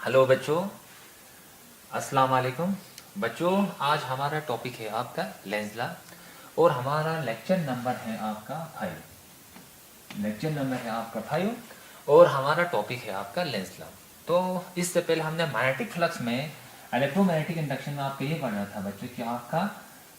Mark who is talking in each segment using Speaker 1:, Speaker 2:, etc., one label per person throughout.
Speaker 1: Hello बच्चों, अस्सलाम वालेकुम। बच्चों, आज हमारा टॉपिक है आपका लेंस लॉ और हमारा लेक्चर नंबर है आपका 5। लेक्चर नंबर है आपका 5 और हमारा टॉपिक है आपका लेंस लॉ। तो इससे पहले हमने मैग्नेटिक फ्लक्स में इलेक्ट्रोमैग्नेटिक इंडक्शन में आपको ये पढ़ना था बच्चों कि आपका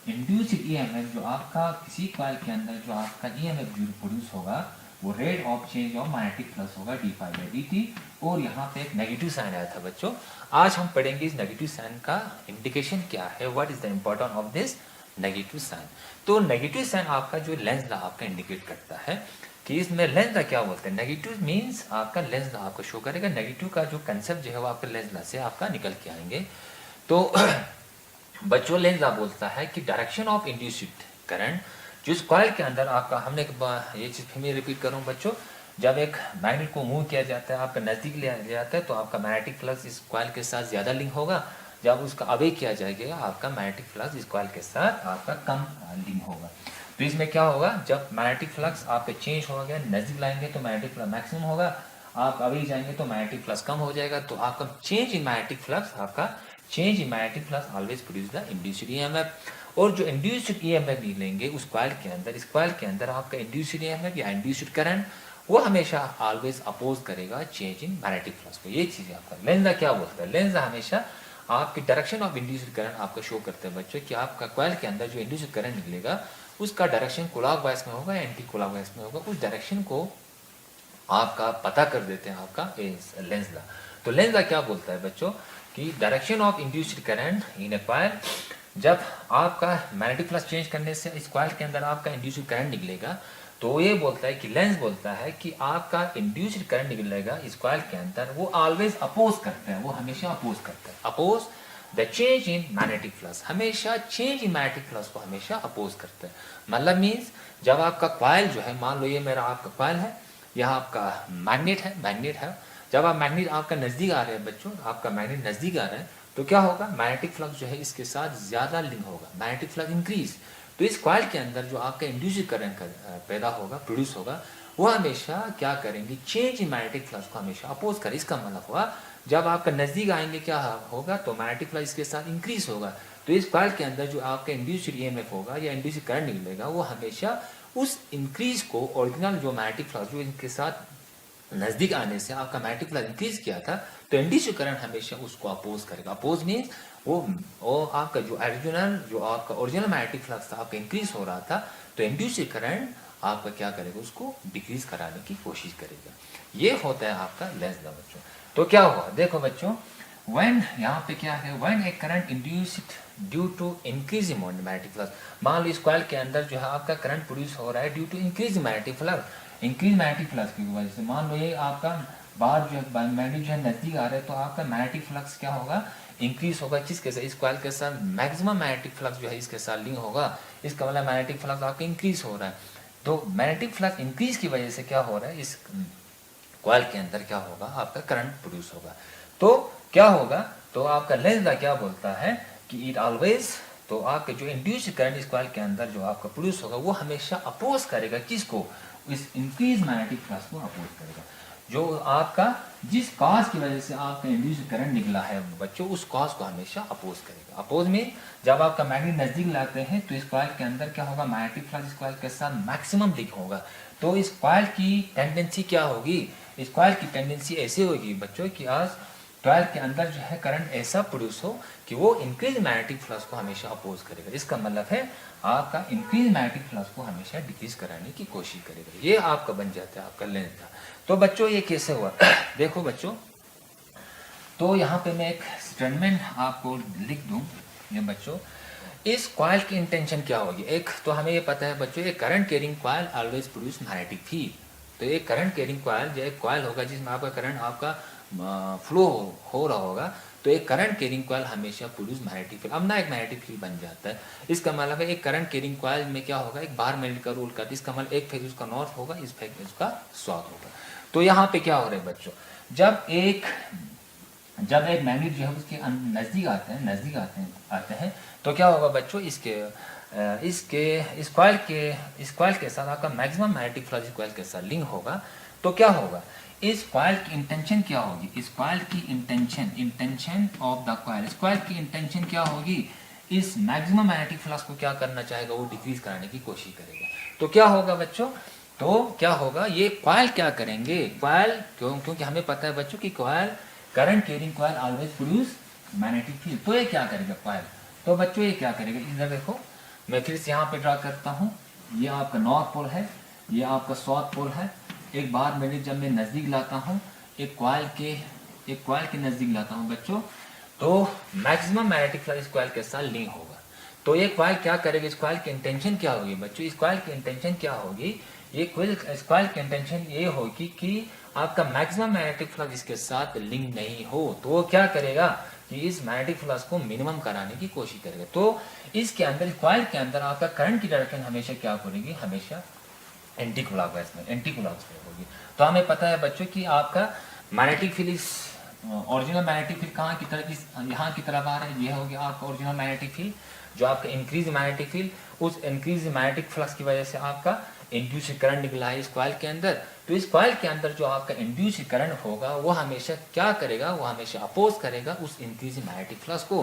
Speaker 1: इंड्यूस्ड ईएमएफ जो आपका किसी कॉइल के अंदर जो आपका ईएमएफ जो प्रोड्यूस होगा वो rate of change of magnetic flux होगा D phi by D T. और यहाँ पे एक नेगेटिव साइन आया था बच्चों। आज हम पढ़ेंगे इस नेगेटिव साइन का इंडिकेशन क्या है, what is the important of this negative sign. तो नेगेटिव साइन आपका जो लेंस लॉ आपका इंडिकेट करता है कि इसमें लेंस लॉ क्या बोलते हैं। नेगेटिव मीन्स आपका लेंस लॉ आपको शो करेगा। नेगेटिव का जो कंसेप्ट जो है वो आपका लेंस लॉ से आपका निकल के आएंगे। तो बच्चों, लेंस लॉ बोलता है कि डायरेक्शन ऑफ इंड्यूस्ड करंट जो इस कॉइल के अंदर आपका, हमने ये चीज़ फिर मैं रिपीट करूँ बच्चों, जब एक मैग्नेट को मूव किया जाता है आपका नज़दीक ले जाता है तो आपका मैग्नेटिक फ्लक्स इस कॉइल के साथ ज़्यादा लिंक होगा। जब उसका अवे किया जाएगा आपका मैग्नेटिक फ्लक्स इस कॉइल के साथ आपका कम लिंक होगा। तो इसमें क्या होगा, जब मैग्नेटिक फ्लक्स आपके चेंज हो गया, नज़दीक लाएंगे तो मैग्नेटिक फ्लक्स मैक्सिमम होगा, आप अवे जाएंगे तो मैग्नेटिक फ्लक्स कम हो जाएगा। तो आपका चेंज इन मैग्नेटिक फ्लक्स, आपका change in magnetic flux always produce the induced EMF. और जो इंड्यूस्ड ईएमएफ लेंगे उस कॉइल के अंदर, इस कॉइल के अंदर आपका इंड्यूस्ड ईएमएफ या इंड्यूस्ड करंट वो हमेशा ऑलवेज अपोज करेगा चेंज इन मैग्नेटिक फ्लक्स को। ये चीज़ है आपका लेंस क्या बोलता है। लेंस हमेशा आपकी डायरेक्शन ऑफ इंड्यूस्ड करंट आपका शो करते हैं बच्चों कि आपका कॉइल के अंदर जो इंड्यूस्ड करंट निकलेगा उसका डायरेक्शन क्लॉकवाइज में होगा या एंटी क्लॉकवाइज में होगा, उस डायरेक्शन को आपका पता कर देते हैं आपका लेंस लॉ। तो लेंस लॉ क्या बोलता है बच्चों कि direction of induced current in A coil, जब आपका मैग्नेटिक फ्लक्स चेंज करने से इस कॉइल के अंदर आपका इंड्यूस्ड करंट निकलेगा तो ये बोलता है कि लेंस बोलता है कि आपका इंड्यूस्ड करंट निकलेगा इस कॉइल के अंदर वो ऑलवेज अपोज करता है, वो हमेशा अपोज करता है। Oppose the change in magnetic flux, हमेशा चेंज इन मैग्नेटिक फ्लक्स को हमेशा अपोज करता है। मतलब मीन्स जब आपका कॉइल जो है, मान लो ये मेरा आपका कॉइल है, यहाँ आपका मैग्नेट है। जब आप मैग्नेट आपका नज़दीक आ रहे हैं बच्चों, आपका मैग्नेट नज़दीक आ रहा है तो क्या होगा, मैग्नेटिक फ्लक्स जो है इसके साथ ज़्यादा लिंक होगा, मैग्नेटिक फ्लक्स इंक्रीज। तो इस कॉइल के अंदर जो आपका इंड्यूस्ड करंट पैदा होगा, प्रोड्यूस होगा, वो हमेशा क्या करेंगे, चेंज इन मैग्नेटिक फ्लक्स को हमेशा अपोज करें। इसका मतलब हुआ जब आपका नज़दीक आएंगे क्या होगा, तो मैग्नेटिक फ्लक्स इसके साथ इंक्रीज होगा। तो इस कॉइल के अंदर जो आपका इंड्यूस्ड ईएमएफ होगा या इंड्यूस्ड करंट निकलेगा वो हमेशा उस इंक्रीज को, ओरिजिनल जो मैग्नेटिक फ्लक्स जो इनके साथ नज़दीक आने से आपका मैग्नेटिक फ्लक्स इंक्रीज किया था, तो इंड्यूस्ड करंट हमेशा उसको अपोज करेगा। अपोज मीन्स वो आपका जो आपका ओरिजिनल मैग्नेटिक फ्लक्स था आपका इंक्रीज हो रहा था, तो इंड्यूस्ड करंट आपका क्या करेगा, उसको डिक्रीज कराने की कोशिश करेगा। ये होता है आपका लेंस लॉ बच्चों। तो क्या हुआ, देखो बच्चों, व्हेन यहाँ पे क्या है, when a current induced due to increase in magnetic flux, मान लो इस कॉइल के अंदर जो है आपका करंट प्रोड्यूस हो रहा है due to increase magnetic flux. Increase magnetic flux की वजह से मान लो ये आपका बाहर जो है मैग्नेट जो है नज़दीक आ रहा है तो आपका मैग्नेटिक फ्लक्स क्या होगा, इंक्रीज होगा। किसके साथ, इस कॉइल के साथ मैक्सिमम मैग्नेटिक फ्लक्स जो है इसके साथ लिंक होगा। इसका मतलब मैग्नेटिक फ्लक्स आपका इंक्रीज हो रहा है। तो मैग्नेटिक फ्लक्स इंक्रीज की वजह से क्या हो रहा है, इस कॉइल के अंदर क्या होगा, आपका करंट प्रोड्यूस होगा। तो क्या होगा, तो आपका लेंस लॉ क्या बोलता है कि इट ऑलवेज, तो आपके जो इंड्यूस्ड करंट इस कॉइल के अंदर जो आपका प्रोड्यूस होगा वो हमेशा अपोज करेगा किसको, इस इंक्रीज मैग्नेटिक फ्लक्स को अपोज करेगा। जो आपका जिस कॉज की वजह से आपका इंड्यूस्ड करंट निकला है बच्चों, उस कॉज को हमेशा अपोज करेगा। अपोज में जब आपका मैग्नेट नज़दीक लाते हैं तो इस कॉइल के अंदर क्या होगा, मैग्नेटिक फ्लक्स इस कॉइल के साथ मैक्सिमम लिंक होगा। तो इस कॉइल की टेंडेंसी क्या होगी, इस कॉइल की टेंडेंसी ऐसी होगी बच्चों कि आज कॉइल के अंदर जो है करंट ऐसा प्रोड्यूस हो कि वो इंक्रीज मैग्नेटिक फ्लक्स को हमेशा अपोज करेगा। इसका मतलब है आपका इंक्रीज मैग्नेटिक फ्लक्स को हमेशा डिक्रीज कराने की कोशिश करेगा। ये आपका बन जाता है आपका लेंस था। तो बच्चों ये कैसे हुआ देखो बच्चों, तो यहाँ पे मैं एक स्टेटमेंट आपको लिख दूं। ये बच्चों, इस कॉइल की इंटेंशन क्या होगी, एक तो हमें ये पता है बच्चों, ये current carrying coil always produce magnetic field. तो एक करंट कैरिंग कॉइल जो एक कॉइल होगा जिसमें आपका करंट आपका फ्लो हो रहा होगा, तो एक करंट कैरिंग कॉइल हमेशा प्रोड्यूस मैग्नेटिक फील्ड, अब ना एक मैग्नेटिक फील्ड बन जाता है। इसका मतलब है एक करंट कैरिंग कॉइल में क्या होगा, एक बार मैग्नेट का रूल करता है। इसका मतलब एक फेज उसका नॉर्थ होगा, इस फेज में उसका साउथ होगा। तो यहाँ पे क्या हो रहा है बच्चों, जब एक मैग्नेट जो है उसके नज़दीक आते हैं तो क्या होगा बच्चों, इस कॉइल के साथ आपका मैक्सिमम मैग्नेटिक फ्लक्स इस कॉइल के साथ लिंक होगा। तो क्या होगा, इस कॉइल की इंटेंशन क्या होगी, इस कॉइल की इंटेंशन ऑफ द कॉइल, इस कॉइल की इंटेंशन क्या होगी, इस मैक्सिमम मैग्नेटिक फ्लक्स को क्या करना चाहेगा, वो डिक्रीज कराने की कोशिश करेगा। तो क्या होगा बच्चों, तो क्या होगा, ये कॉइल क्या करेंगे, कॉइल क्योंकि हमें पता है बच्चों कि coil current carrying coil always produce magnetic field. तो ये क्या करेगा कॉइल, तो बच्चों ये क्या करेगा, इधर देखो मैं फिर से यहाँ पे ड्रा करता हूँ, ये आपका नॉर्थ पोल है, ये आपका साउथ पोल है। एक बार जब मैं नज़दीक लाता हूँ, एक कॉइल के नज़दीक लाता हूँ बच्चों, तो मैक्सिमम मैग्नेटिक फ्लक्स इस कॉइल के साथ लिंक होगा। तो ये कॉइल क्या करेगा, इस कॉइल की इंटेंशन क्या होगी बच्चों, इस कॉइल की इंटेंशन क्या होगी, इस कॉइल की इंटेंशन ये होगी कि आपका मैक्सिमम मैग्नेटिक फ्लक्स इसके साथ लिंक नहीं हो। तो वो क्या करेगा कि इस मैग्नेटिक फ्लक्स को मिनिमम कराने की कोशिश करेगा। तो इसके अंदर, कॉइल के अंदर आपका करंट की डायरेक्शन हमेशा क्या करेगी, हमेशा एंटी क्लॉकवाइज में होगी। तो हमें पता है बच्चों कि आपका magnetic field, original magnetic field कहाँ की तरफ, यहाँ की तरफ आ रहा है, ये हो गया आपका ओरिजिनल मैग्नेटिक फील्ड, जो आपका इंक्रीज मैग्नेटिक फील्ड, उस इंक्रीज मैग्नेटिक फ्लक्स की वजह से आपका इंड्यूस करंट निकला है इस कॉइल के अंदर। तो इस कॉइल के अंदर जो आपका इंड्यूस करंट होगा वो हमेशा क्या करेगा, वो हमेशा अपोज करेगा उस इंक्रीज मैग्नेटिक फ्लक्स को।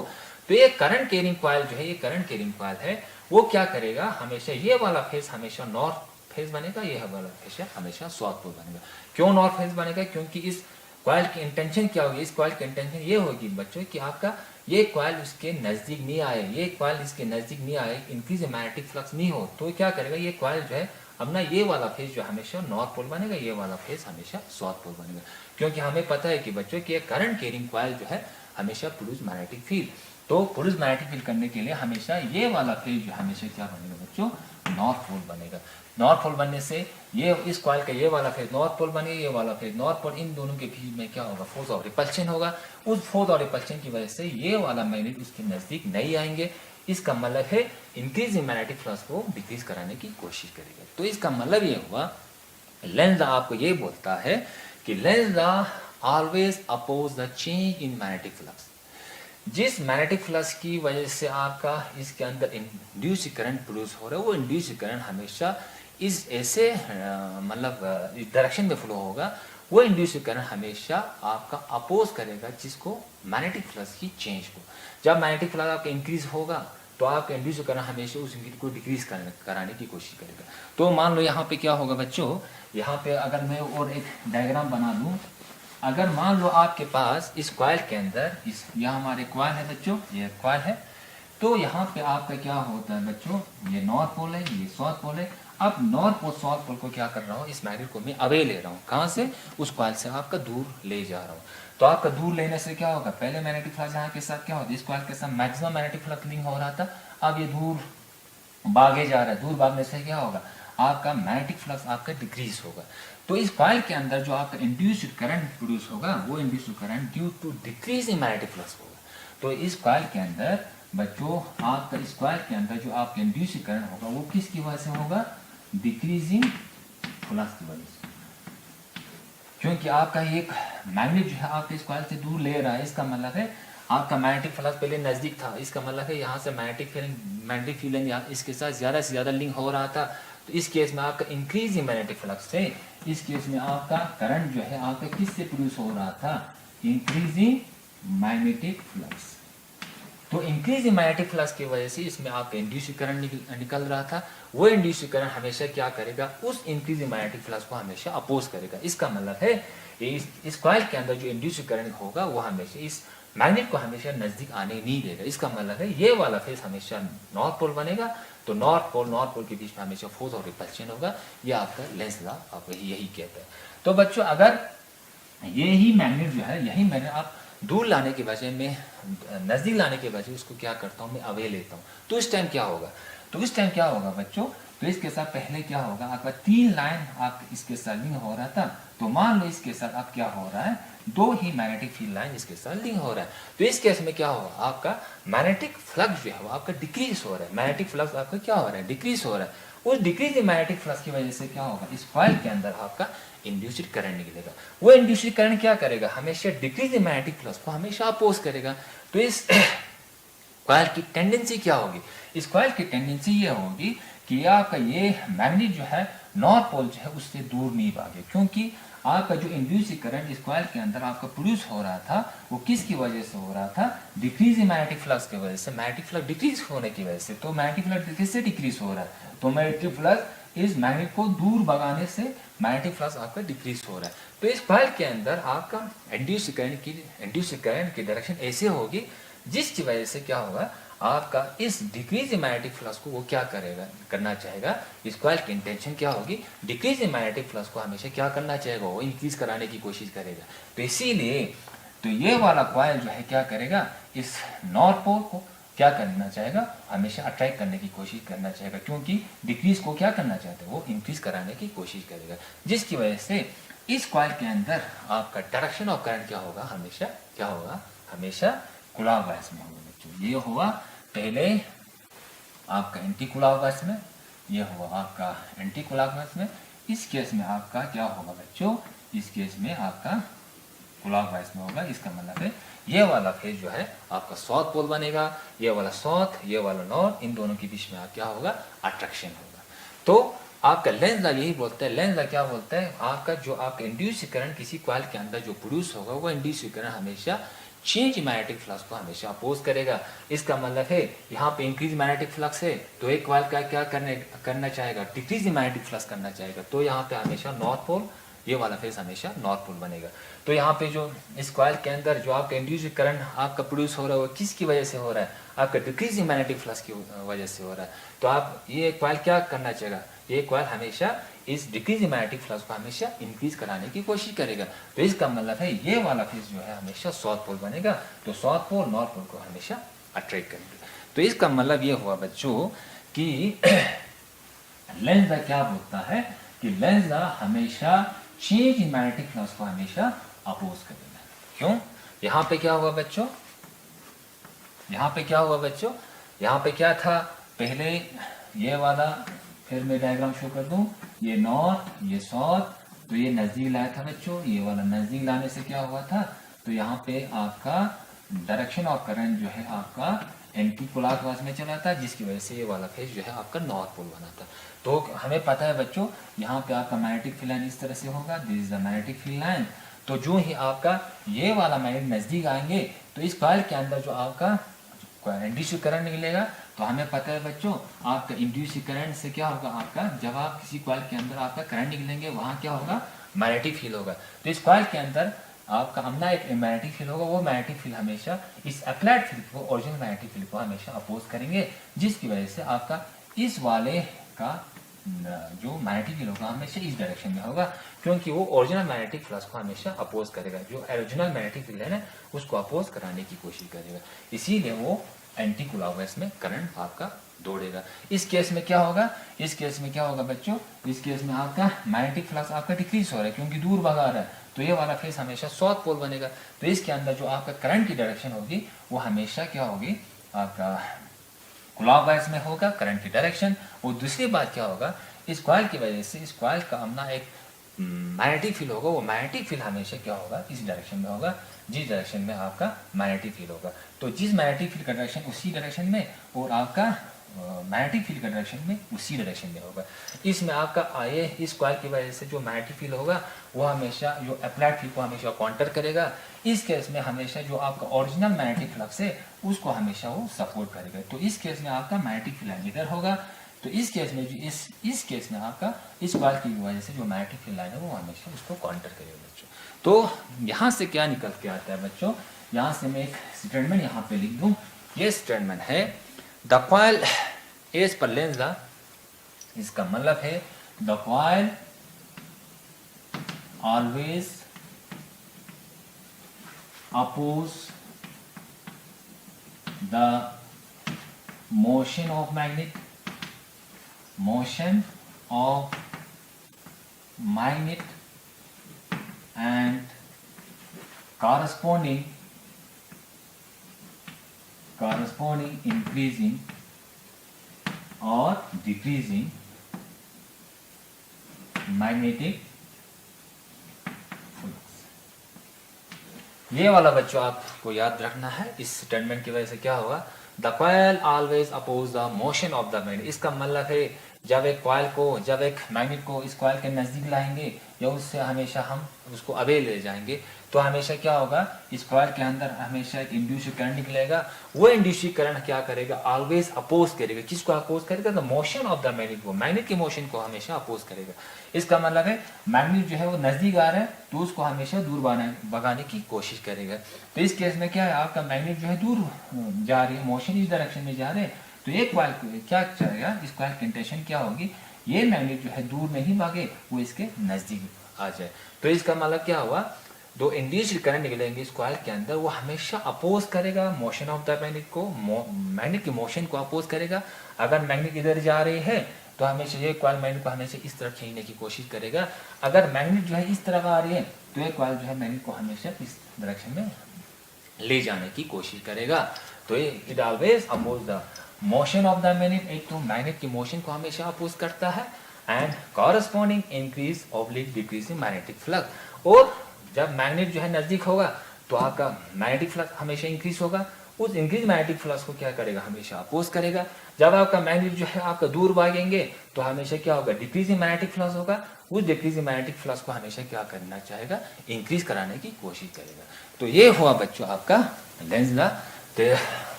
Speaker 1: तो ये करंट कैरिंग कॉइल जो है, ये करंट कैरिंग कॉइल है, वो क्या करेगा, हमेशा ये वाला फेस हमेशा नॉर्थ फेज बनेगा, ये वाला फेज हमेशा साउथ पोल बनेगा। क्यों नॉर्थ फेज बनेगा, क्योंकि इस कॉइल की इंटेंशन क्या होगी, इस कॉइल की इंटेंशन ये होगी बच्चों कि आपका ये कॉइल उसके नजदीक नहीं आए, ये कॉइल इसके नजदीक नहीं आए, इंक्रीज मैग्नेटिक फ्लक्स नहीं हो। तो क्या करेगा, ये कॉइल जो है अपना ये वाला फेज जो हमेशा नॉर्थ पोल बनेगा, ये वाला फेज हमेशा साउथ पोल बनेगा। क्योंकि हमें पता है कि बच्चों कि करंट कैरिंग कॉइल जो है हमेशा प्रोड्यूस मैग्नेटिक फील्ड। तो प्रोड्यूस मैग्नेटिक फील्ड करने के लिए हमेशा ये वाला फेज जो हमेशा क्या बनेगा बच्चों, नॉर्थ पोल बनेगा। नॉर्थ पोल बनने से ये इस कॉइल का ये वाला फेज नॉर्थ पोल बनेगा, ये वाला फेज नॉर्थ पोल, इन दोनों के बीच में क्या होगा, फोर्स ऑफ रिपल्शन होगा। उस फोर्स ऑफ रिपल्शन की वजह से ये वाला मैग्नेट उसके नजदीक नहीं आएंगे। इसका मतलब है इंक्रीज इन मैग्नेटिक फ्लक्स को डिक्रीज कराने की कोशिश करेगा। तो इसका मतलब ये हुआ, लेंस लॉ आपको ये बोलता है कि Lenz law always oppose the change in magnetic flux. जिस मैग्नेटिक फ्लक्स की वजह से आपका इसके अंदर इंड्यूस करंट प्रोड्यूस हो रहा है, वो इंड्यूस करंट हमेशा इस ऐसे मतलब इस डायरेक्शन में फ्लो होगा, वो इंड्यूस करंट हमेशा आपका अपोज करेगा जिसको, मैग्नेटिक फ्लक्स की चेंज को। जब मैग्नेटिक फ्लक्स आपका इंक्रीज होगा तो आपका इंड्यूस करंट हमेशा उस इंक्रीज को डिक्रीज कराने की कोशिश करेगा। तो मान लो यहाँ पे क्या होगा बच्चों, यहाँ पे अगर मैं और एक डायग्राम बना दूँ, अगर मान लो आपके पास इस कॉइल के अंदर, इस यहाँ हमारे कॉइल है बच्चों, ये कॉइल है, तो यहाँ पे आपका क्या होता है बच्चों, ये नॉर्थ पोल है, ये साउथ पोल है। अब नॉर्थ पोल साउथ पोल को क्या कर रहा हूँ, इस मैग्नेट को मैं अवे ले रहा हूँ, कहाँ से, उस कॉइल से आपका दूर ले जा रहा हूँ। तो आपका दूर लेने से क्या होगा, पहले मैग्नेटिक फ्लक्स यहाँ के साथ क्या होता है, इस कॉइल के साथ मैक्सिमम मैग्नेटिक फ्लक्स लिंक हो रहा था, अब ये दूर भागे जा रहा है, दूर भागने से क्या होगा, आपका मैग्नेटिक फ्लक्स आपका डिक्रीज होगा। तो इस कॉइल के अंदर जो आपका इंड्यूस्ड करंट प्रोड्यूस होगा, वो induced current due to decrease in magnetic flux होगा। तो इस कॉइल के अंदर बच्चों, आपका इस कॉइल के अंदर जो आपका इंड्यूस्ड करंट होगा वो किसकी वजह से होगा, डिक्रीजिंग फ्लक्स की वजह से। क्योंकि आपका एक मैग्नेट जो है आपके इस कॉइल से दूर ले रहा है, इसका मतलब है आपका मैग्नेटिक फ्लक्स पहले नजदीक था, इसका मतलब है यहाँ से मैग्नेटिक फील्ड इसके साथ ज़्यादा से ज़्यादा लिंक हो रहा था। तो इस केस में आपका इंक्रीज इन मैग्नेटिक फ्लक्स से, इस केस में आपका करंट जो है आपका किससे प्रोड्यूस हो रहा था, इंक्रीजिंग मैग्नेटिक फ्लक्स। तो इंक्रीज इन मैग्नेटिक फ्लक्स की वजह से इसमें आपका इंड्यूस करंट निकल रहा था, वो इंड्यूस करंट हमेशा क्या करेगा, उस इंक्रीज इन मैग्नेटिक फ्लक्स को हमेशा अपोज करेगा। इसका मतलब है इस कॉइल के अंदर जो इंड्यूस करंट होगा वो हमेशा इस मैग्नेट को हमेशा नजदीक आने नहीं देगा। इसका मतलब है ये वाला फेस हमेशा नॉर्थ पोल बनेगा, तो नॉर्थ पोल के बीच में हमेशा फोर्स और रिपल्शन होगा। ये आपका लेंस लॉ आपको यही कहता है। तो बच्चों, अगर यही मैग्नेट जो है, यही मैग्नेट आप दूर लाने के बजाय, मैं नज़दीक लाने के बजाय उसको क्या करता हूँ, मैं अवे लेता हूँ। तो इस टाइम क्या होगा, बच्चों, तो इसके साथ पहले क्या होगा, आपका 3 लाइन आप इसके साथ लिंक हो रहा था, तो मान लो इसके साथ अब क्या हो रहा है, 2 ही मैग्नेटिक फील्ड लाइन इसके साथ लिंक हो रहा है। तो इस केस में क्या होगा, आपका मैग्नेटिक फ्लक्स जो है वो आपका डिक्रीज हो रहा है, मैग्नेटिक फ्लक्स आपका क्या हो रहा है, डिक्रीज हो रहा है। उस डिक्रीज इन मैग्नेटिक फ्लक्स की वजह से क्या होगा, इस कॉइल के अंदर आपका इंड्यूस्ड करंट निकलेगा। वो इंड्यूस्ड करंट क्या करेगा, हमेशा डिक्रीज इन मैग्नेटिक फ्लक्स को हमेशा अपोज करेगा। तो इस कॉइल की टेंडेंसी क्या होगी, इस कॉइल की टेंडेंसी ये होगी कि आपका ये मैग्नेट जो है नॉर्थ पोल जो है उससे दूर नहीं भागे, क्योंकि आपका जो इंड्यूस करंट इस कॉइल के अंदर आपका प्रोड्यूस हो रहा था वो किसकी वजह से हो रहा था, डिक्रीज इन मैग्नेटिक फ्लक्स की वजह से, मैग्नेटिक फ्लक्स डिक्रीज होने की वजह से। तो मैग्नेटिक फ्लक्स किससे डिक्रीज हो रहा है, तो मैग्नेटिक फ्लक्स इस मैग्नेट को दूर भगाने से मैग्नेटिक फ्लक्स आपका डिक्रीज हो रहा है। तो इस कॉइल के अंदर आपका इंड्यूस करंट की डायरेक्शन ऐसे होगी जिसकी वजह से क्या होगा, आपका इस डिक्रीज इन मैग्नेटिक फ्लक्स को वो क्या करेगा, करना चाहेगा, इस कॉइल की इंटेंशन क्या होगी, डिक्रीज इन मैग्नेटिक फ्लक्स को हमेशा क्या करना चाहेगा, वो इंक्रीज कराने की कोशिश करेगा। तो इसीलिए तो ये वाला कॉइल जो है क्या करेगा, इस नॉर्थ पोल को क्या करना चाहेगा, हमेशा अट्रैक्ट करने की कोशिश करना चाहेगा, क्योंकि डिक्रीज को क्या करना चाहते हैं, वो इंक्रीज कराने की कोशिश करेगा, जिसकी वजह से इस कॉइल के अंदर आपका डायरेक्शन ऑफ करंट क्या होगा, हमेशा क्या होगा, हमेशा क्लॉकवाइज में होगा बच्चों। ये हुआ पहले आपका एंटी क्लॉकवाइज में, ये हुआ आपका एंटी क्लॉकवाइज में। इस केस में आपका क्या होगा बच्चों, इस केस में आपका क्लॉकवाइज में होगा। इसका मतलब है ये वाला फेज जो है आपका साउथ पोल बनेगा, ये वाला साउथ, ये वाला नॉर्थ, इन दोनों के बीच में क्या होगा, अट्रैक्शन होगा। तो आपका लेंस लॉ यही बोलता है, लेंस लॉ क्या बोलता है, आपका जो आपका इंड्यूस करंट किसी कॉइल के अंदर जो प्रोड्यूस होगा वो इंड्यूस करंट हमेशा चेंज मैग्नेटिक फ्लक्स को हमेशा अपोज करेगा। इसका मतलब है यहाँ पे इंक्रीज मैग्नेटिक फ्लक्स है तो एक कॉइल का क्या करना चाहेगा, डिक्रीज मैग्नेटिक फ्लक्स करना चाहेगा। तो यहाँ पे हमेशा नॉर्थ पोल, ये वाला फेस हमेशा नॉर्थ पोल बनेगा। तो यहाँ पे जो इस कॉइल के अंदर जो आपका इंड्यूस करंट आपका प्रोड्यूस हो रहा है वो किसकी वजह से हो रहा है, आपका डिक्रीज मैग्नेटिक फ्लक्स की वजह से हो रहा है। तो आप ये कॉइल क्या करना चाहेगा, ये कॉइल हमेशा इस डिक्रीज मैग्नेटिक फ्लक्स को हमेशा इंक्रीज कराने की कोशिश करेगा। तो इसका मतलब है ये वाला फेस जो है हमेशा साउथ पोल बनेगा, तो साउथ पोल नॉर्थ पोल को हमेशा अट्रैक्ट करेंगे। तो इसका मतलब ये हुआ बच्चों कि लेंस क्या बोलता है कि लेंस हमेशा चेंज इन मैग्नेटिक फ्लक्स को हमेशा अपोज करेगा। क्यों, यहाँ पे क्या हुआ बच्चों, यहाँ पे क्या हुआ बच्चों, यहाँ पे क्या था पहले ये वाला, फिर मैं डायग्राम शो कर दूं, ये नॉर्थ, ये साउथ, तो ये नजदीक लाया था बच्चों, ये वाला नजदीक लाने से क्या हुआ था, तो यहाँ पे आपका डायरेक्शन ऑफ करंट जो है आपका एंटी क्लॉकवाइज में चला था, जिसकी वजह से ये वाला फेज जो है आपका नॉर्थ पोल बना था। तो हमें पता है बच्चों यहाँ पे आपका मैग्नेटिक फील्ड लाइन इस तरह से होगा, this is the magnetic field line. तो जो ही आपका ये वाला मैग्नेट नजदीक आएंगे तो इस कॉइल के अंदर जो आपका इंड्यूस करंट निकलेगा, तो हमें पता है बच्चों आपका इंड्यूस करंट से क्या होगा, आपका जब आप किसी कॉइल के अंदर आपका करंट निकलेंगे वहां क्या होगा, मैग्नेटिक फील्ड होगा। तो इस कॉइल के अंदर आपका अपना एक मैग्नेटिक फील्ड होगा, वो मैग्नेटिक फील्ड हमेशा इस अप्लाइड फील्ड को, ओरिजिनल मैग्नेटिक फील्ड को हमेशा अपोज करेंगे, जिसकी वजह से आपका इस वाले का जो मैग्नेटिक फील्ड होगा हमेशा इस डायरेक्शन में होगा, क्योंकि वो ओरिजिनल मैग्नेटिक फ्लक्स को हमेशा अपोज करेगा, जो ओरिजिनल मैग्नेटिक फील्ड है ना उसको अपोज कराने की कोशिश करेगा, इसीलिए वो एंटी क्लॉकवाइज में करंट आपका दौड़ेगा। इस केस में क्या होगा, इस केस में क्या होगा बच्चों, इस केस में आपका मैग्नेटिक फ्लक्स आपका डिक्रीज हो रहा है क्योंकि दूर भगा रहा है, तो ये वाला फेस हमेशा साउथ पोल बनेगा। तो इसके अंदर जो आपका करंट की डायरेक्शन होगी वो हमेशा क्या होगी, आपका क्लॉकवाइज में होगा करंट की डायरेक्शन। और दूसरी बात क्या होगा, इस कॉइल की वजह से इस कॉइल का अपना एक मैग्नेटिक फील्ड होगा, वो मैग्नेटिक फील्ड हमेशा क्या होगा, इस डायरेक्शन में होगा, जिस डायरेक्शन में आपका मैग्नेटिक फील्ड होगा। तो जिस मैग्नेटिक फील्ड का डायरेक्शन उसी डायरेक्शन में, और आपका मैग्नेटिक फील्ड का डायरेक्शन में उसी डायरेक्शन में होगा। इसमें आपका आए इस कॉइल की वजह से जो मैग्नेटिक फील्ड होगा वो हमेशा जो अप्लाइड फील्ड को हमेशा काउंटर करेगा। इस केस में हमेशा जो आपका ओरिजिनल मैग्नेटिक फ्लक्स है उसको हमेशा वो सपोर्ट करेगा। तो इस केस में आपका मैग्नेटिक फील्ड लाइन इधर होगा, तो इस केस में जो इस केस में आपका इस कॉइल की वजह से जो मैग्नेटिक फील्ड लाइन है वो हमेशा उसको काउंटर करेगा बच्चों। तो यहाँ से क्या निकल के आता है बच्चों, यहाँ से मैं एक स्टेटमेंट यहाँ पे लिख दूँ, ये स्टेटमेंट है the coil as per Lenz law, इसका मतलब है the coil always oppose the motion of magnet and corresponding increasing or decreasing magnetic flux। ये वाला बच्चों आपको याद रखना है, इस स्टेटमेंट की वजह से क्या होगा, the coil always oppose the motion of the magnet. इसका मतलब है जब एक मैग्नेट को इस कॉइल के नज़दीक लाएंगे या उससे हमेशा हम उसको अवे ले जाएंगे, तो हमेशा क्या होगा, इस कॉइल के अंदर हमेशा एक इंड्यूस्ड करंट निकलेगा। वो इंड्यूस्ड करंट क्या करेगा, ऑलवेज अपोज करेगा। किसको अपोज करेगा, the motion of the magnet को, मैग्नेट के मोशन को हमेशा अपोज करेगा। इसका मतलब है मैग्नेट जो है वो नज़दीक आ रहा है तो उसको हमेशा दूर भगाने की कोशिश करेगा। तो इस केस में क्या है, आपका मैग्नेट जो है दूर जा रही है, मोशन इस डायरेक्शन में जा रहे हैं, तो एक कॉइल क्या करेगा, इस कॉइल की इंटेंशन क्या होगी, ये मैग्नेट जो है दूर नहीं भागे, वो इसके नज़दीक आ जाए। तो इसका मतलब क्या हुआ, दो इंड्यूस्ड करंट निकलेंगे इस कॉइल के अंदर, वो हमेशा अपोज करेगा मोशन ऑफ द मैग्नेट को, मैग्नेट के मोशन को अपोज करेगा। अगर मैग्नेट इधर जा रही है तो हमेशा ये कॉइल मैग्नेट को हमेशा इस तरफ खींचने की कोशिश करेगा। अगर मैग्नेट जो है इस तरफ आ रही है तो ये कॉइल जो है मैग्नेट को हमेशा इस डायरेक्शन में ले जाने की कोशिश करेगा। तो ये it always oppose the motion of the magnet, एक तो मैग्नेट की मोशन को हमेशा अपोज करता है, and corresponding increase oblique decrease in magnetic flux. और जब मैग्नेट जो है नज़दीक होगा तो आपका मैग्नेटिक फ्लक्स हमेशा इंक्रीज होगा, उस इंक्रीज मैग्नेटिक फ्लक्स को क्या करेगा, हमेशा अपोज करेगा। जब आपका मैग्नेट जो है आपका दूर भागेंगे तो हमेशा क्या होगा, डिक्रीजिंग मैग्नेटिक फ्लक्स होगा, उस डिक्रीजिंग मैग्नेटिक फ्लक्स को हमेशा क्या करना चाहेगा, इंक्रीज कराने की कोशिश करेगा। तो ये हुआ बच्चों आपका लेंज लॉ।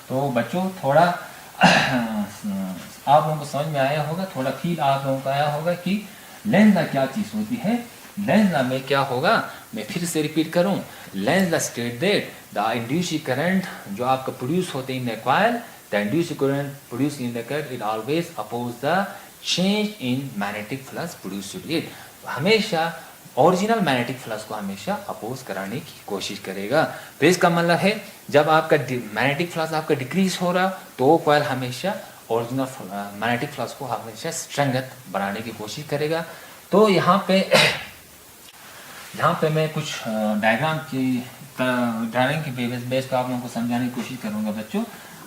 Speaker 1: तो बच्चों थोड़ा आप लोगों को समझ में आया होगा, थोड़ा फील आप लोगों को आया होगा कि लेंज लॉ क्या चीज़ होती है। लेंज लॉ में क्या होगा, मैं फिर से रिपीट करूं, Lenz law state that the induced current जो आपका प्रोड्यूस होते हैं in the coil, the induced current produce in the coil it always oppose the change in magnetic flux produced it, हमेशा ओरिजिनल मैग्नेटिक फ्लक्स को हमेशा oppose कराने की कोशिश करेगा। तो इसका मतलब है जब आपका मैग्नेटिक फ्लक्स आपका डिक्रीज हो रहा तो वो कॉइल हमेशा ओरिजिनल मैग्नेटिक फ्लक्स को हमेशा स्ट्रेंथ बनाने की कोशिश करेगा। तो यहाँ पे मैं कुछ डायग्राम के बेस पर आप लोगों को समझाने की कोशिश करूँगा बच्चों।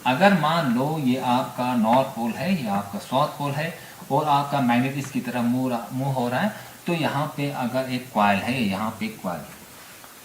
Speaker 1: अगर मान लो ये आपका नॉर्थ पोल है, ये आपका साउथ पोल है, और आपका मैग्नेट इसकी तरफ मूव हो रहा है, तो यहाँ पे अगर एक कॉइल है, यहाँ पे एक कॉइल,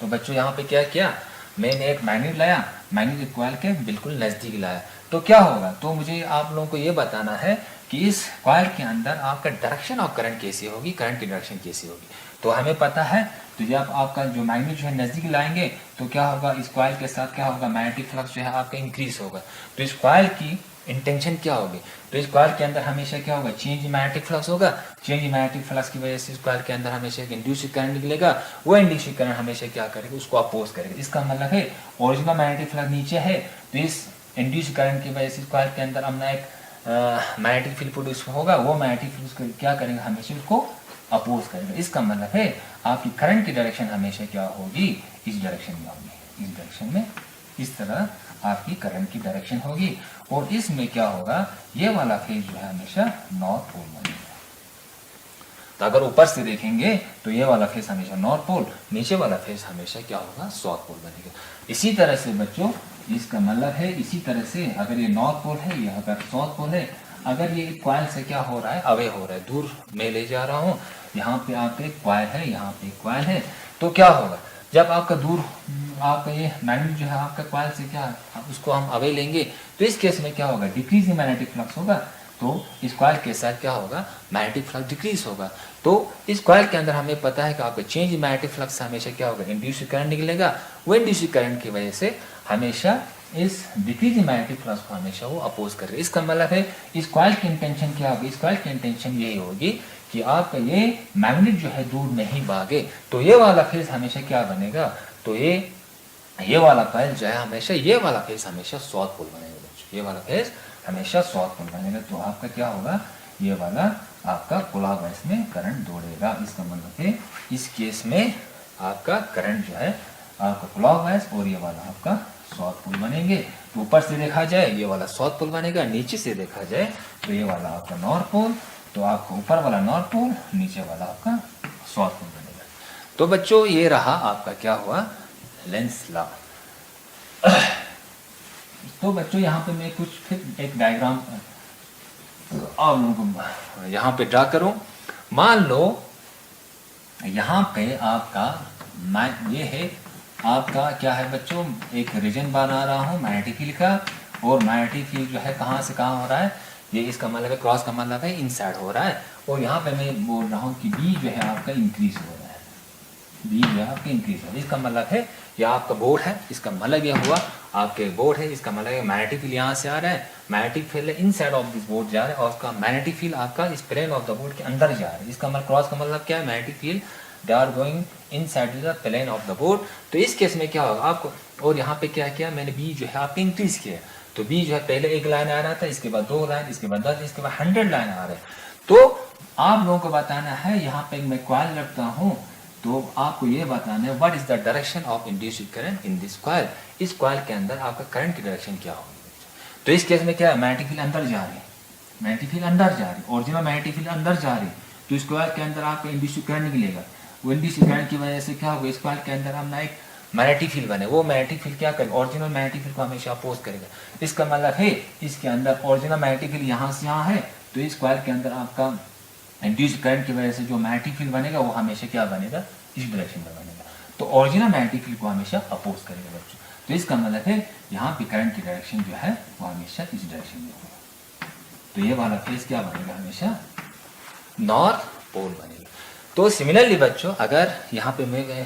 Speaker 1: तो बच्चों यहाँ पे क्या किया, मैंने एक मैग्नेट लाया, मैग्नेट एक कॉइल के बिल्कुल नज़दीक लाया, तो क्या होगा, तो मुझे आप लोगों को ये बताना है कि इस कॉइल के अंदर आपका डायरेक्शन ऑफ करंट कैसी होगी, करंट की डायरेक्शन कैसी होगी। तो हमें पता है, तो जब आपका जो मैग्नेट जो है नज़दीक लाएंगे तो क्या होगा, इस कॉइल के साथ क्या होगा, मैग्नेटिक फ्लक्स जो है आपका इंक्रीज होगा। तो इस कॉइल की इंटेंशन क्या होगी, तो इस कॉइल के अंदर हमेशा क्या होगा, चेंज मैग्नेटिक फ्लक्स होगा। चेंज मैग्नेटिक फ्लक्स की वजह से इस कॉइल के अंदर हमेशा एक इंड्यूस्ड करंट निकलेगा, वो इंड्यूस्ड करंट हमेशा क्या करेगा, उसको अपोज करेगा। इसका मतलब है ओरिजिनल मैग्नेटिक फ्लक्स नीचे है, तो इस इंड्यूस्ड करंट की वजह से इस कॉइल के अंदर हमने एक मैग्नेटिक फील्ड प्रोड्यूस होगा, वो मैग्नेटिक फील्ड क्या करेंगे, हमेशा उसको अपोज करेगा। इसका मतलब है आपकी करंट की डायरेक्शन हमेशा क्या होगी, इस डायरेक्शन में होगी, इस डायरेक्शन में, इस तरह आपकी करंट की डायरेक्शन होगी। और इसमें क्या होगा, ये वाला फेज जो है हमेशा नॉर्थ पोल बनेगा। तो अगर ऊपर से देखेंगे तो ये वाला फेज हमेशा नॉर्थ पोल, नीचे वाला फेज हमेशा क्या होगा, साउथ पोल बनेगा। इसी तरह से बच्चों इसका मतलब है, इसी तरह से अगर ये नॉर्थ पोल है, ये अगर साउथ पोल है, अगर ये कॉइल से क्या हो रहा है, अवे हो रहा है, दूर में ले जा रहा हूँ, यहाँ पे आपका एक कॉइल है, यहाँ पे एक कॉइल है, तो क्या होगा, जब आपका दूर आपका ये मैग्नेट जो है आपका कॉइल से क्या उसको हम अवे लेंगे, तो इस केस में क्या होगा, डिक्रीज इन मैग्नेटिक फ्लक्स होगा। तो इस कॉइल के साथ क्या होगा, मैग्नेटिक फ्लक्स डिक्रीज होगा। तो इस कॉइल के अंदर हमें पता है कि आपका चेंज इन मैग्नेटिक फ्लक्स हमेशा क्या होगा, इंड्यूस्ड करंट निकलेगा। वो इंड्यूस्ड करंट की वजह से हमेशा इस डिक्रीज इन मैग्नेटिक फ्लक्स को हमेशा वो अपोज कर रहे हैं। इसका मतलब है इस कॉइल की इंटेंशन क्या होगी, इस कॉइल की इंटेंशन यही होगी कि आपका ये मैग्नेट जो है दूर नहीं भागे, तो ये वाला फेज हमेशा क्या बनेगा, तो ये वाला कॉइल जो है हमेशा, ये वाला फेज हमेशा साउथ पोल बनेगा बच्चों, ये वाला फेज हमेशा साउथ पोल बनेगा। तो आपका क्या होगा, ये वाला आपका क्लॉकवाइज में करंट दौड़ेगा। इसका मतलब है इस केस में आपका करंट जो है आपका क्लॉकवाइज और ये वाला आपका साउथ पोल बनेंगे। तो ऊपर से देखा जाए ये वाला साउथ पोल बनेगा, नीचे से देखा जाए तो ये वाला आपका नॉर्थ पोल, तो आपको ऊपर वाला नॉर्थ पोल, नीचे वाला आपका साउथ पोल बनेगा। तो बच्चों ये रहा आपका क्या हुआ, लेंस लॉ। तो बच्चों यहाँ पे मैं कुछ फिर एक डायग्राम आप लोगों को यहाँ पे ड्रा करूं। मान लो यहाँ पे आपका ये है आपका क्या है बच्चों, एक रीजन बना रहा हूँ मैग्नेटिक फील्ड का, और मैग्नेटिक फील्ड जो है कहाँ से कहाँ हो रहा है, ये इसका मतलब है क्रॉस का मतलब है इनसाइड हो रहा है, और यहाँ पे मैं बोल रहा हूँ कि बी जो है आपका इंक्रीज हो रहा है, बी जो है आपका इंक्रीज हो रहा है। इसका मतलब है ये आपका बोर्ड है, इसका मतलब यह हुआ आपके बोर्ड है, इसका मतलब मैग्नेटिक फील्ड यहाँ से आ रहा है, magnetic field inside of this board जा रहा है, और उसका मैग्नेटिक फील्ड आपका इस प्लेन ऑफ द बोर्ड के अंदर जा रहा है। इसका मतलब क्रॉस का मतलब क्या है, magnetic field they are going inside the plane of the board. तो इस केस में क्या होगा आपको, और यहाँ पे क्या किया मैंने, बी जो है आपका इंक्रीज किया, तो बी जो है पहले एक लाइन आ रहा था, इसके बाद 2 लाइन, इसके बाद 10, इसके बाद 100 लाइन आ रहे हैं। तो आप लोगों को बताना है, यहाँ पे मैं कॉइल रखता हूँ, तो आपको ये बताना है what is the direction of induced current in this coil, इस कॉइल के अंदर आपका करंट की डायरेक्शन क्या होगी। तो इस केस में क्या है, मैग्नेटिक फील्ड अंदर जा रही है, मैग्नेटिक फील्ड अंदर जा रही है, ओरिजिनल मैग्नेटिक फील्ड अंदर जा रही है, तो इस कॉइल के अंदर आपका इंड्यूस्ड करंट निकलेगा। वो इंड्यूस्ड करंट की वजह से क्या होगा, इस कॉइल के अंदर हम ना एक मैग्नेटिक फील्ड बने, वो मैग्नेटिक फील्ड क्या करेगा, ओरिजिनल मैग्नेटिक फील्ड को हमेशा अपोज करेगा। इसका मतलब है इसके अंदर ओरिजिनल मैग्नेटिक फील्ड यहाँ से यहाँ है, तो इस कॉइल के अंदर आपका इंड्यूस्ड करंट की वजह से जो मैग्नेटिक फील्ड बनेगा वो हमेशा क्या बनेगा, इस डायरेक्शन में बनेगा, तो ओरिजिनल मैग्नेटिक फील्ड को हमेशा अपोज करेगा बच्चों। तो इसका मतलब है यहाँ पे करंट की डायरेक्शन जो है वो हमेशा इस डायरेक्शन में होगा, तो ये वाला फेज क्या बनेगा, हमेशा नॉर्थ पोल बनेगा। तो सिमिलरली बच्चों अगर यहाँ पे मैं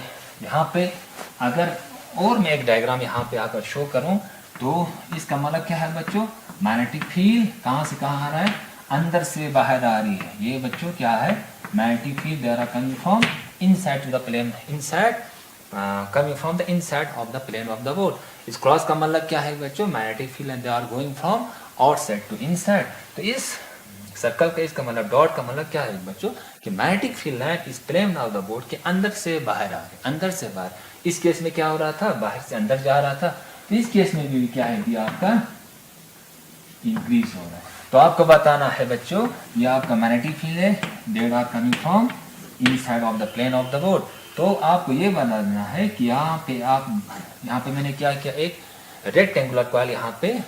Speaker 1: अगर और मैं एक डायग्राम यहाँ पे आकर शो करूँ, तो इसका मतलब क्या है बच्चों, मैग्नेटिक फील्ड कहाँ से कहाँ आ रहा है, अंदर से बाहर आ रही है। ये बच्चों क्या है, magnetic field there are coming from inside to the plane, inside coming from the inside of the plane of the board. इस क्रॉस का मतलब क्या है बच्चों, magnetic field and they are going from outside to inside. तो इस circle का इसका मतलब डॉट का मतलब क्या है बच्चों, कि मैग्नेटिक फील्ड लाइन इस प्लेन ऑफ द बोर्ड के अंदर से बाहर आ रहे, अंदर से बाहर। इस केस में क्या हो रहा था, बाहर से अंदर जा रहा था, तो इस केस में भी क्या है, आपका इंक्रीज हो रहा है। तो आपको बताना है बच्चों, ये आपका मैग्नेटिक फील्ड है, there are coming from inside of the plane of the board. तो आपको ये बताना है कि यहाँ पे मैंने क्या किया, एक रेक्टेंगुलर कॉइल यहाँ पे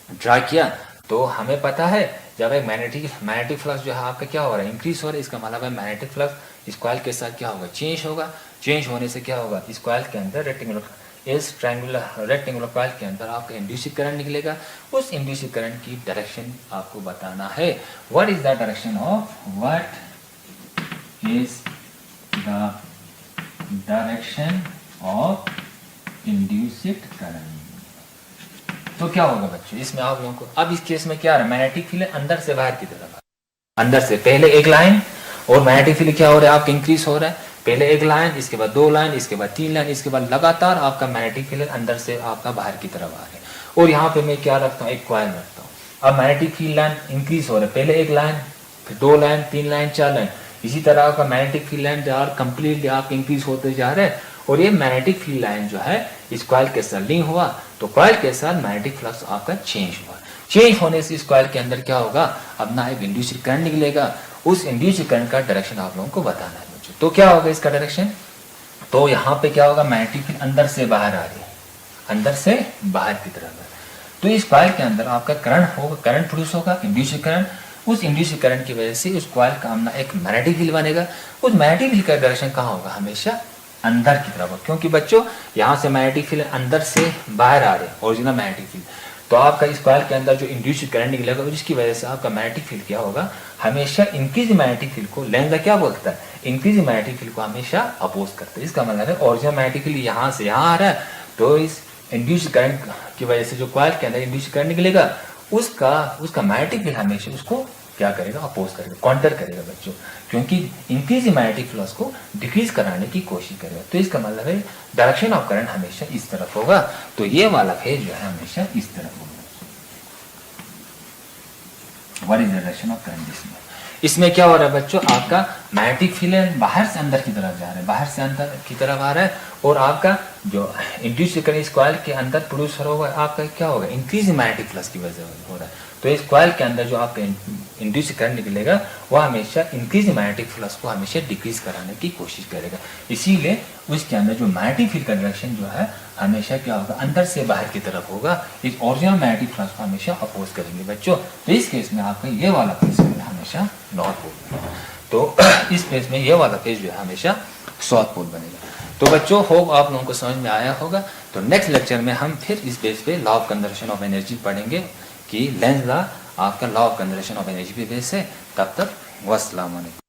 Speaker 1: ड्रा किया। तो हमें पता है जब एक मैग्नेटिक फ्लक्स जो है आपका क्या हो रहा है, इंक्रीज हो रहा है, इसका मतलब है मैग्नेटिक फ्लक्स इस कॉइल के साथ क्या होगा, चेंज होगा। चेंज होने से क्या होगा, इस कॉइल के अंदर रेक्टेंगुलर कॉइल के अंदर आपका इंड्यूस्ड करंट निकलेगा। उस इंड्यूस्ड करंट की डायरेक्शन आपको बताना है, what is the direction of, what is the direction of induced current. तो क्या होगा बच्चों, इसमें आप लोगों को अब इस केस में क्या आ रहा है, मैग्नेटिक फील्ड अंदर से बाहर की तरफ, अंदर से पहले एक लाइन, और मैग्नेटिक फील्ड क्या हो रहा है, आपका इंक्रीज हो रहा है, पहले एक लाइन, इसके बाद 2 लाइन, इसके बाद 3 लाइन, इसके बाद लगातार आपका मैग्नेटिक फील्ड अंदर से आपका बाहर की तरफ आ रहा है। और यहाँ पे मैं क्या रखता हूँ, एक कॉइल रखता हूँ। अब मैग्नेटिक फील्ड लाइन इंक्रीज हो रहा है, पहले एक लाइन, फिर 2 लाइन, 3 लाइन, 4 लाइन, इसी तरह आपका magnetic field line are completely आप इंक्रीज होते जा रहे हैं। और ये मैग्नेटिक फील्ड लाइन जो है इस कॉइल के साथ लिंक हुआ, तो कॉइल के साथ मैग्नेटिक फ्लक्स आपका चेंज हुआ। चेंज होने से इस कॉइल के अंदर क्या होगा, अपना एक इंड्यूस्ड करंट निकलेगा। उस इंड्यूस्ड करंट का डायरेक्शन आप लोगों को बताना है बच्चों। तो क्या होगा इसका डायरेक्शन, तो यहाँ पे क्या होगा, मैग्नेटिक फील्ड अंदर से बाहर आ रही है, अंदर से बाहर की तरफ। तो इस कॉइल के अंदर आपका करंट होगा, करंट प्रोड्यूस होगा, इंड्यूस्ड करंट। उस इंड्यूस्ड करंट की वजह से उस कॉइल का अपना एक मैग्नेटिक फील्ड बनेगा। उस मैग्नेटिक फील्ड का डायरेक्शन कहाँ होगा, हमेशा अंदर की तरफ, क्योंकि बच्चों यहाँ से मैग्नेटिक फील्ड अंदर से बाहर आ रहे हैं, ओरिजिनल मैग्नेटिक फील्ड। तो आपका इस कॉइल के अंदर जो इंड्यूस्ड करंट निकलेगा, जिसकी वजह से आपका मैग्नेटिक फील्ड क्या होगा, हमेशा इंक्रीज मैग्नेटिक फील्ड को, लेंस क्या बोलता है, इंक्रीज मैग्नेटिक फील्ड को हमेशा अपोज करता है। इसका मतलब है ओरिजिनल मैग्नेटिक फील्ड यहाँ से यहाँ आ रहा है, तो इस इंड्यूस्ड करंट की वजह से जो कॉइल के अंदर इंड्यूस्ड करंट निकलेगा, उसका मैग्नेटिक फील्ड हमेशा उसको क्या करेगा, अपोज करेगा, काउंटर करेगा बच्चों, क्योंकि इंक्रीज मैग्नेटिक फ्लक्स को डिक्रीज कराने की कोशिश करेगा। तो इसका मतलब है डायरेक्शन ऑफ करंट हमेशा इस तरफ होगा। तो ये वाला फेज जो है हमेशा इस तरफ होगा। What is the direction of current, इसमें क्या हो रहा है बच्चों, आपका मैग्नेटिक फील्ड बाहर से अंदर की तरफ जा रहा है, बाहर से अंदर की तरफ आ रहा है, और आपका जो इंड्यूस्ड करंट इस कॉइल के अंदर प्रोड्यूस होगा, आपका क्या होगा, इंक्रीज मैग्नेटिक फ्लक्स की वजह से हो रहा है। तो इस कॉइल के अंदर जो आपका इंड्यूस्ड करंट निकलेगा, वह हमेशा इंक्रीज मैग्नेटिक फ्लक्स को हमेशा डिक्रीज कराने की कोशिश करेगा। इसीलिए उसके अंदर जो मैग्नेटिक फील्ड का डायरेक्शन जो है हमेशा क्या होगा, अंदर से बाहर की तरफ होगा। इस ओरिजिनल मैग्नेटिक फ्लक्स को हमेशा अपोज करेंगे बच्चों। तो इस केस में आपका ये वाला फेज हमेशा नॉर्थ पोल, तो इस फेज में ये वाला फेज जो है हमेशा साउथ पोल बनेगा। तो बच्चों होप आप लोगों को समझ में आया होगा। तो नेक्स्ट लेक्चर में हम फिर इस बेस पे law of conservation of energy पढ़ेंगे कि लेंस लॉ आपका law of conservation of energy पे बेस है। तब तक वस्सलाम वालेकुम।